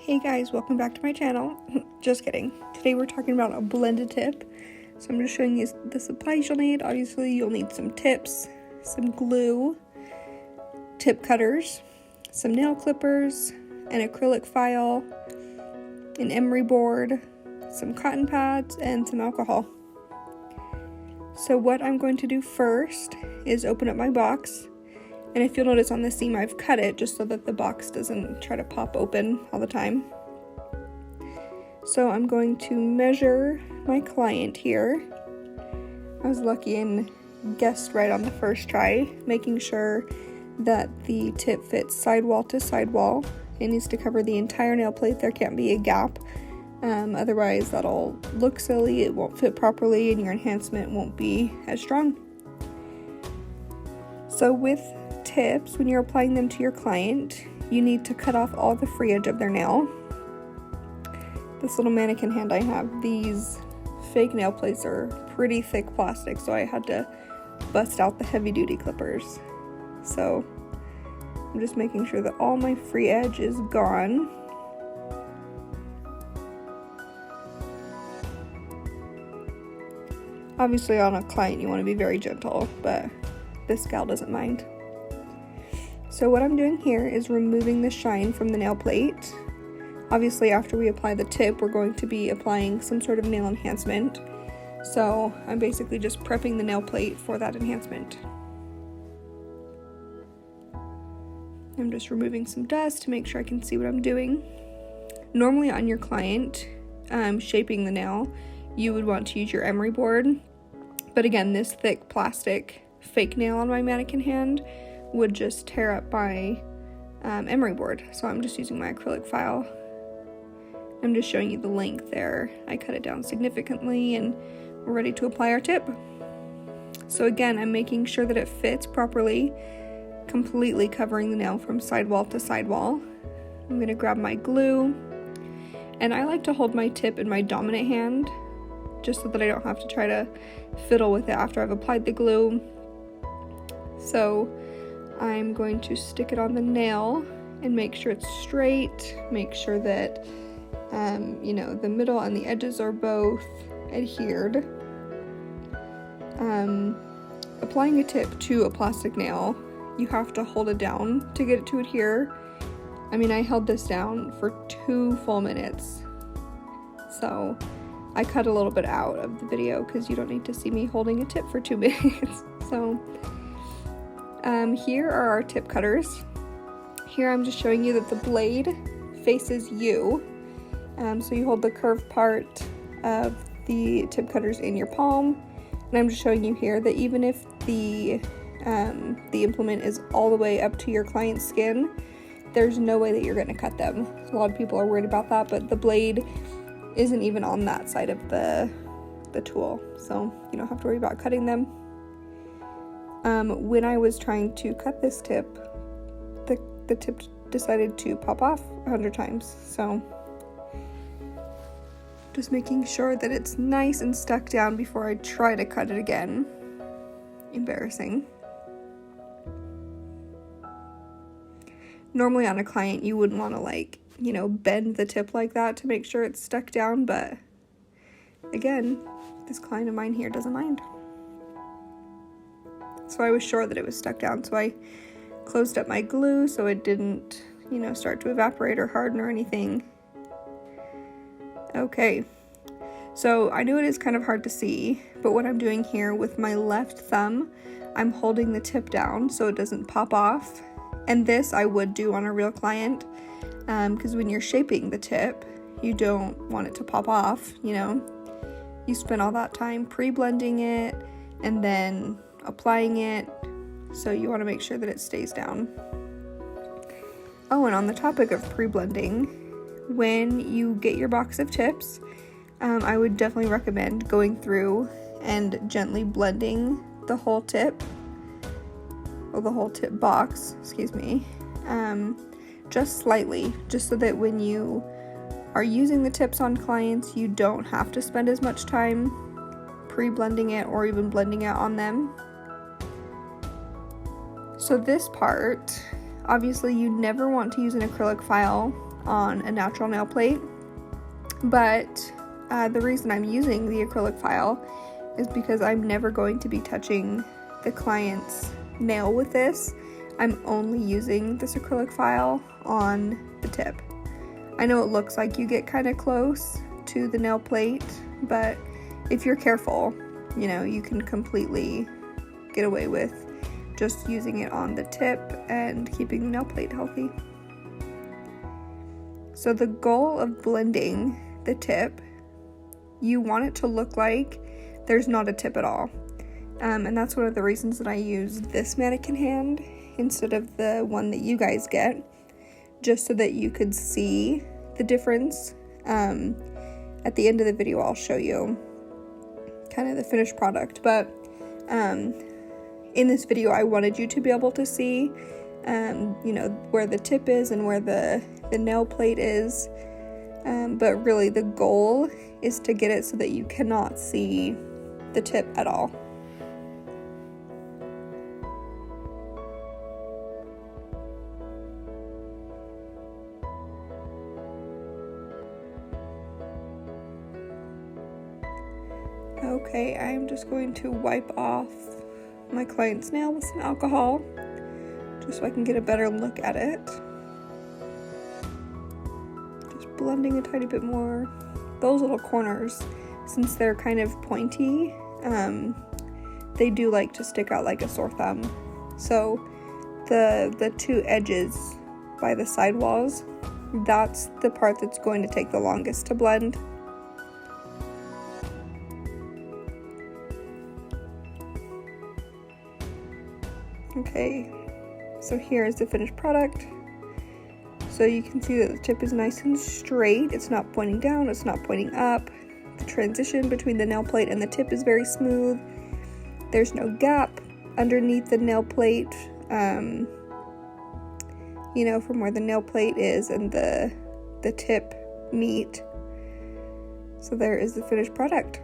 Hey guys, welcome back to my channel. Just kidding. Today we're talking about a blended tip. So I'm just showing you the supplies you'll need. Obviously you'll need some tips, some glue, tip cutters, some nail clippers, an acrylic file, an emery board, some cotton pads, and some alcohol. So what I'm going to do first is open up my box. And if you'll notice on the seam, I've cut it just so that the box doesn't try to pop open all the time. So I'm going to measure my client here. I was lucky and guessed right on the first try, making sure that the tip fits sidewall to sidewall. It needs to cover the entire nail plate. There can't be a gap. Otherwise that'll look silly, it won't fit properly, and your enhancement won't be as strong. So with tips, when you're applying them to your client, you need to cut off all the free edge of their nail. This little mannequin hand I have, these fake nail plates are pretty thick plastic, so I had to bust out the heavy duty clippers. So I'm just making sure that all my free edge is gone. Obviously on a client you want to be very gentle, but this gal doesn't mind. So what I'm doing here is removing the shine from the nail plate. Obviously after we apply the tip, we're going to be applying some sort of nail enhancement. So I'm basically just prepping the nail plate for that enhancement. I'm just removing some dust to make sure I can see what I'm doing. Normally on your client, shaping the nail, you would want to use your emery board. But again, this thick plastic fake nail on my mannequin hand would just tear up my emery board. So I'm just using my acrylic file. I'm just showing you the length there. I cut it down significantly and we're ready to apply our tip. So again, I'm making sure that it fits properly, completely covering the nail from sidewall to sidewall. I'm going to grab my glue, and I like to hold my tip in my dominant hand just so that I don't have to try to fiddle with it after I've applied the glue. So I'm going to stick it on the nail and make sure it's straight, make sure that the middle and the edges are both adhered. Applying a tip to a plastic nail, you have to hold it down to get it to adhere. I mean, I held this down for 2 full minutes. So I cut a little bit out of the video because you don't need to see me holding a tip for 2 minutes. So here are our tip cutters. Here I'm just showing you that the blade faces you. So you hold the curved part of the tip cutters in your palm. And I'm just showing you here that even if the implement is all the way up to your client's skin, there's no way that you're going to cut them. A lot of people are worried about that, but the blade isn't even on that side of the tool. So you don't have to worry about cutting them. When I was trying to cut this tip, the tip decided to pop off 100 times. So just making sure that it's nice and stuck down before I try to cut it again. Embarrassing. Normally on a client you wouldn't want to bend the tip like that to make sure it's stuck down, but again, this client of mine here doesn't mind. So I was sure that it was stuck down, so I closed up my glue so it didn't, start to evaporate or harden or anything. Okay, so I know it is kind of hard to see, but what I'm doing here with my left thumb, I'm holding the tip down so it doesn't pop off. And this I would do on a real client, because when you're shaping the tip, you don't want it to pop off, You spend all that time pre-blending it and then applying it, so you want to make sure that it stays down. Oh, and on the topic of pre-blending, when you get your box of tips, I would definitely recommend going through and gently blending the whole tip, or the whole tip box, just slightly, just so that when you are using the tips on clients, you don't have to spend as much time pre-blending it or even blending it on them. So this part, obviously you never want to use an acrylic file on a natural nail plate. But the reason I'm using the acrylic file is because I'm never going to be touching the client's nail with this. I'm only using this acrylic file on the tip. I know it looks like you get kind of close to the nail plate, but if you're careful, you know, you can completely get away with just using it on the tip and keeping the nail plate healthy. So the goal of blending the tip, you want it to look like there's not a tip at all. And that's one of the reasons that I use this mannequin hand instead of the one that you guys get, just so that you could see the difference. At the end of the video, I'll show you kind of the finished product, but in this video, I wanted you to be able to see, you know, where the tip is and where the nail plate is, but really the goal is to get it so that you cannot see the tip at all. Okay, I'm just going to wipe off my client's nail with some alcohol, just so I can get a better look at it. Just blending a tiny bit more. Those little corners, since they're kind of pointy, they do like to stick out like a sore thumb. So the two edges by the side walls, that's the part that's going to take the longest to blend. Okay, so here is the finished product. So you can see that the tip is nice and straight. It's not pointing down, it's not pointing up. The transition between the nail plate and the tip is very smooth. There's no gap underneath the nail plate, you know, from where the nail plate is and the tip meet. So there is the finished product.